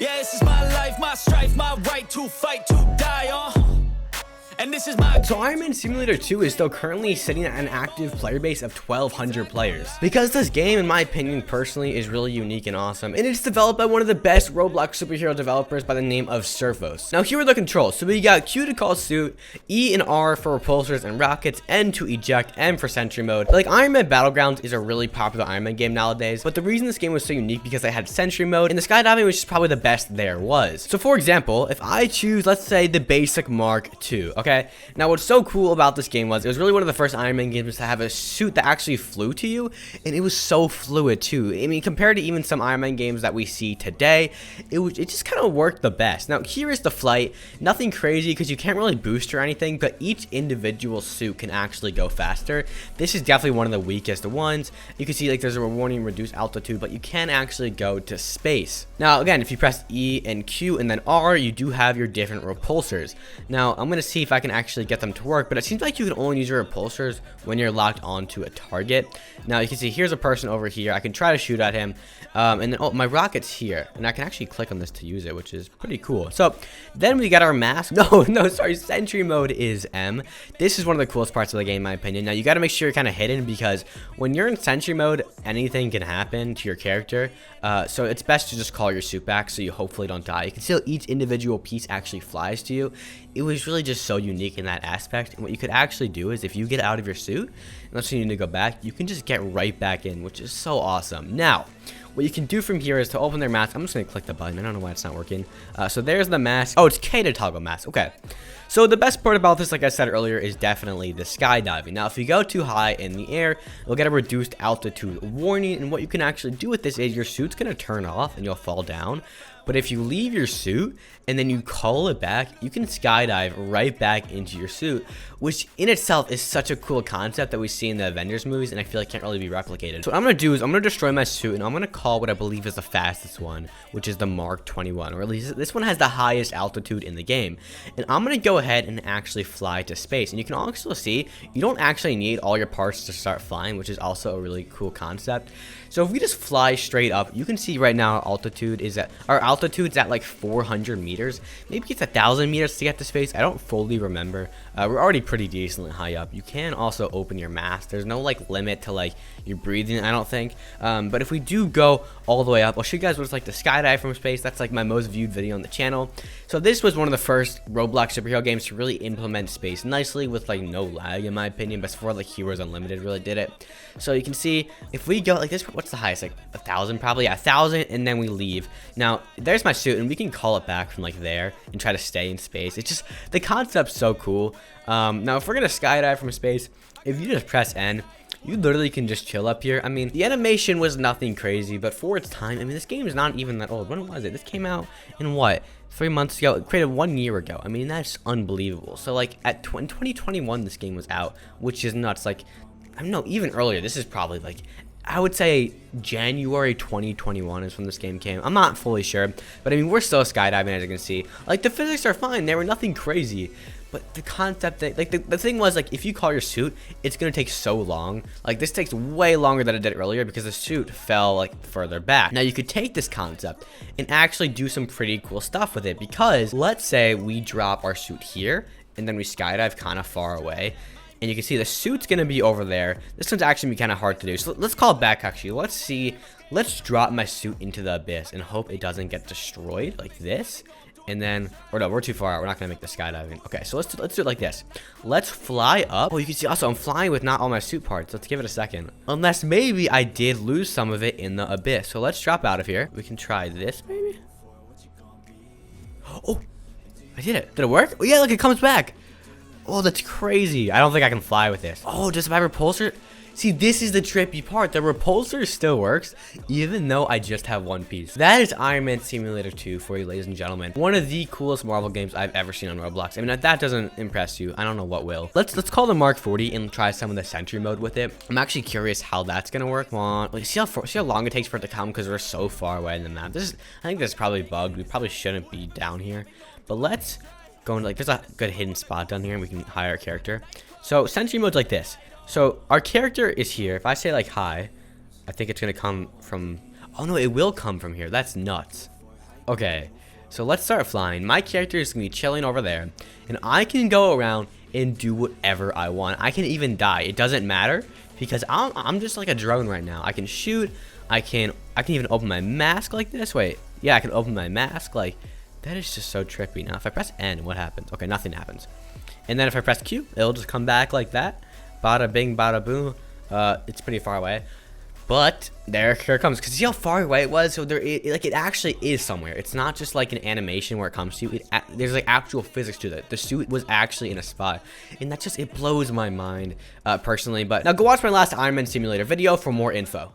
Yeah, this is my life, my strife, my right to fight, to die on. And this is my... So 𝕄𝕤𝕬𝕓𝕖 Simulator 2 is still currently sitting at an active player base of 1,200 players. Because this game, in my opinion, personally, is really unique and awesome. And it's developed by one of the best Roblox superhero developers by the name of 𝕎𝕒𝕥𝕔𝕙. Now, here are the controls. So we got Q to call suit, E and R for repulsors and rockets, N to eject, M for sentry mode. Like, Iron Man Battlegrounds is a really popular Iron Man game nowadays. But the reason this game was so unique because I had sentry mode, and the skydiving was just probably the best there was. So for example, if I choose, let's say, the basic Mark II, okay? Now, what's so cool about this game was it was really one of the first Iron Man games to have a suit that actually flew to you, and it was so fluid too. I mean, compared to even some Iron Man games that we see today, it just kind of worked the best. Now, here is the flight. Nothing crazy because you can't really boost or anything, but each individual suit can actually go faster. This is definitely one of the weakest ones. You can see like there's a warning reduced altitude, but you can actually go to space. Now, again, if you press E and Q and then R, you do have your different repulsors. Now, I'm gonna see if I can actually get them to work, but it seems like you can only use your repulsors when you're locked onto a target. Now you can see here's a person over here. I can try to shoot at him, and then my rocket's here, and I can actually click on this to use it, which is pretty cool. So then we got our mask. No, sorry, sentry mode is M. This is one of the coolest parts of the game, in my opinion. Now you got to make sure you're kind of hidden because when you're in sentry mode, anything can happen to your character. So it's best to just call your suit back so you hopefully don't die. You can see how each individual piece actually flies to you. It was really just so unique in that aspect. And what you could actually do is if you get out of your suit, unless you need to go back, you can just get right back in, which is so awesome. Now, what you can do from here is to open their mask. I'm just going to click the button. I don't know why it's not working. So there's the mask. Oh, it's K to toggle mask. Okay. So the best part about this, like I said earlier, is definitely the skydiving. Now, if you go too high in the air, you'll get a reduced altitude warning. And what you can actually do with this is your suit's going to turn off and you'll fall down. But if you leave your suit and then you call it back, you can skydive right back into your suit, which in itself is such a cool concept that we see in the Avengers movies, and I feel like can't really be replicated. So what I'm going to do is I'm going to destroy my suit, and I'm going to call what I believe is the fastest one, which is the Mark 21, or at least this one has the highest altitude in the game. And I'm going to go ahead and actually fly to space. And you can also see you don't actually need all your parts to start flying, which is also a really cool concept. So if we just fly straight up, you can see right now our altitude's at like 400 meters. Maybe it's 1,000 meters to get to space. I don't fully remember. We're already pretty decently high up. You can also open your mask. There's no like limit to like your breathing, I don't think. But if we do go all the way up, I'll show you guys what it's like to skydive from space. That's like my most viewed video on the channel. So this was one of the first Roblox superhero games to really implement space nicely with like no lag, in my opinion. But before like Heroes Unlimited really did it. So you can see if we go like this, what's the highest? Like 1,000 probably. Yeah, 1,000, and then we leave. Now there's my suit, and we can call it back from like there and try to stay in space. It's just the concept's so cool. Now if we're gonna skydive from space, if you just press N, you literally can just chill up here. I mean, the animation was nothing crazy, but for its time, I mean, this game is not even that old. When was it? This came out in what? 3 months ago. It created 1 year ago. I mean, that's unbelievable. So like in 2021, this game was out, which is nuts. Like, I don't know, even earlier. This is probably like, I would say January 2021 is when this game came. I'm not fully sure, but I mean, we're still skydiving, as you can see. Like, the physics are fine. They were nothing crazy. But the concept, that, like, the thing was, like, if you call your suit, it's going to take so long. Like, this takes way longer than it did earlier because the suit fell, like, further back. Now, you could take this concept and actually do some pretty cool stuff with it because let's say we drop our suit here and then we skydive kind of far away. And you can see the suit's going to be over there. This one's actually be kind of hard to do. So let's call it back, actually. Let's see. Let's drop my suit into the abyss and hope it doesn't get destroyed like this. And then, or no, we're too far out. We're not going to make the skydiving. Okay, so let's do it like this. Let's fly up. Oh, you can see also I'm flying with not all my suit parts. Let's give it a second. Unless maybe I did lose some of it in the abyss. So let's drop out of here. We can try this maybe. Oh, I did it. Did it work? Oh, yeah, look, it comes back. Oh, that's crazy. I don't think I can fly with this. Oh, does my repulsor... See, this is the trippy part. The repulsor still works, even though I just have one piece. That is Iron Man Simulator 2 for you, ladies and gentlemen. One of the coolest Marvel games I've ever seen on Roblox. I mean, if that doesn't impress you, I don't know what will. Let's call the Mark 40 and try some of the Sentry mode with it. I'm actually curious how that's gonna work. Come on, like, see how long it takes for it to come because we're so far away in the map. I think this is probably bugged. We probably shouldn't be down here, but let's go into, like, there's a good hidden spot down here and we can hire a character. So Sentry mode's like this. So our character is here. If I say like hi, I think it's gonna come from, oh no, it will come from here. That's nuts. Okay, so let's start flying. My character is gonna be chilling over there, and I can go around and do whatever I want. I can even die. It doesn't matter because I'm just like a drone right now. I can shoot. I can even open my mask like this. Wait, yeah, I can open my mask. Like, that is just so trippy. Now, if I press N, what happens? Okay, nothing happens. And then if I press Q, it'll just come back like that. Bada bing, bada boom. It's pretty far away. But here it comes. Because see how far away it was? So it actually is somewhere. It's not just like an animation where it comes to you. There's like actual physics to that. The suit was actually in a spot. And that just, it blows my mind personally. But now go watch my last Iron Man Simulator video for more info.